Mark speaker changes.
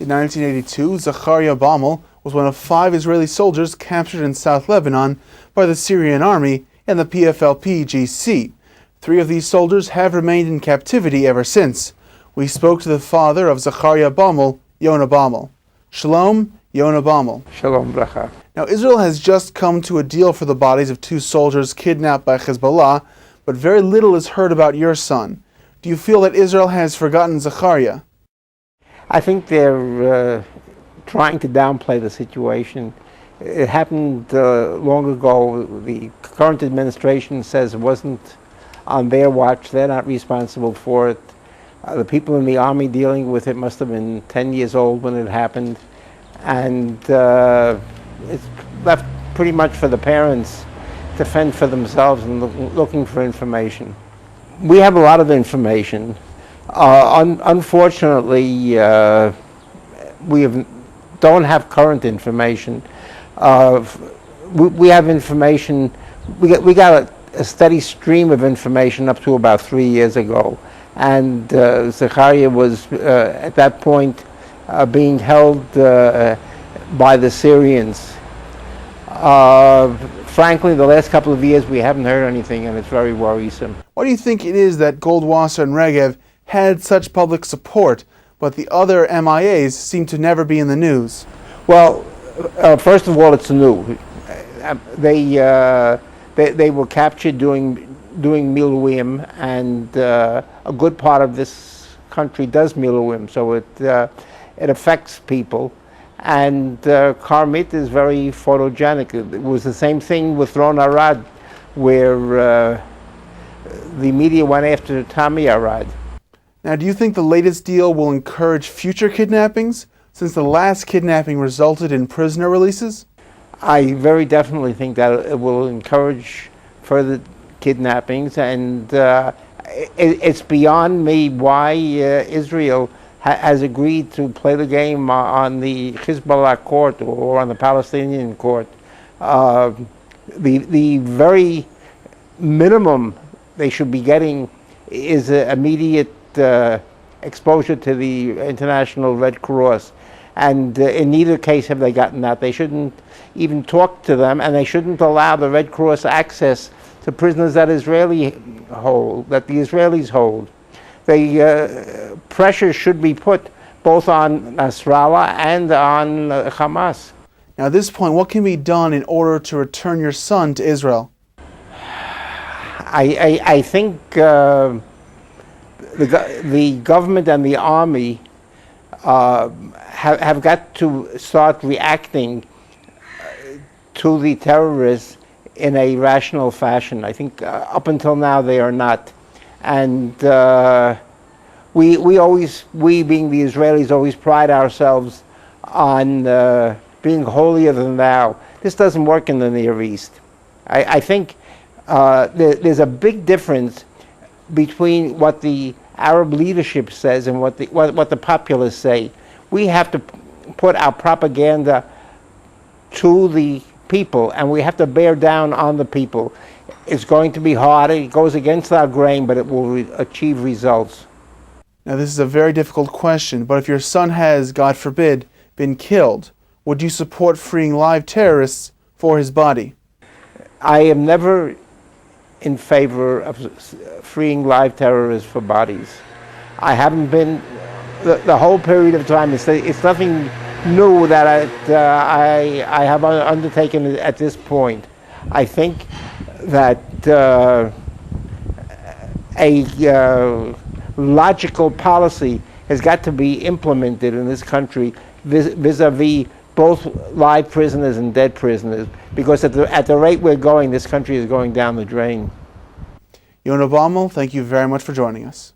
Speaker 1: In 1982, Zecharya Baumel was one of 5 Israeli soldiers captured in South Lebanon by the Syrian army and the PFLP-GC. 3 of these soldiers have remained in captivity ever since. We spoke to the father of Zecharya Baumel, Yona Baumel. Shalom, Yona Baumel.
Speaker 2: Shalom bracha.
Speaker 1: Now, Israel has just come to a deal for the bodies of 2 soldiers kidnapped by Hezbollah, but very little is heard about your son. Do you feel that Israel has forgotten Zecharya?
Speaker 2: I think they're trying to downplay the situation. It happened long ago. The current administration says it wasn't on their watch. They're not responsible for it. The people in the army dealing with it must have been 10 years old when it happened. And it's left pretty much for the parents to fend for themselves and looking for information. We have a lot of information. Unfortunately, don't have current information. We have information. We got a steady stream of information up to about 3 years ago, and Zecharya was at that point being held by the Syrians. Frankly, the last couple of years we haven't heard anything, and it's very worrisome.
Speaker 1: Why do you think it is that Goldwasser and Regev had such public support, but the other MIAs seem to never be in the news?
Speaker 2: Well, first of all, it's new. They were captured doing miluim, and a good part of this country does miluim, so it affects people. And Karmit is very photogenic. It was the same thing with Ron Arad, where the media went after Tommy Arad.
Speaker 1: Now, do you think the latest deal will encourage future kidnappings, since the last kidnapping resulted in prisoner releases?
Speaker 2: I very definitely think that it will encourage further kidnappings, and it's beyond me why Israel has agreed to play the game on the Hezbollah court or on the Palestinian court. The very minimum they should be getting is immediate exposure to the International Red Cross. And in neither case have they gotten that. They shouldn't even talk to them, and they shouldn't allow the Red Cross access to prisoners that the Israelis hold. The pressure should be put both on Nasrallah and on Hamas.
Speaker 1: Now, at this point, what can be done in order to return your son to Israel?
Speaker 2: I think the government and the army have got to start reacting to the terrorists in a rational fashion. I think up until now they are not. And we being the Israelis always pride ourselves on being holier than thou. This doesn't work in the Near East. I think there's a big difference between what the Arab leadership says and what the populace say. We have to put our propaganda to the people, and we have to bear down on the people. It's going to be hard. It goes against our grain, but it will achieve results.
Speaker 1: Now, this is a very difficult question, but if your son has, God forbid, been killed, would you support freeing live terrorists for his body?
Speaker 2: I am never in favor of freeing live terrorists for bodies. I haven't been the whole period of time. It's nothing new that I have undertaken at this point. I think that a logical policy has got to be implemented in this country vis-a-vis both live prisoners and dead prisoners, because at the rate we're going, this country is going down the drain.
Speaker 1: Yona Baumel, thank you very much for joining us.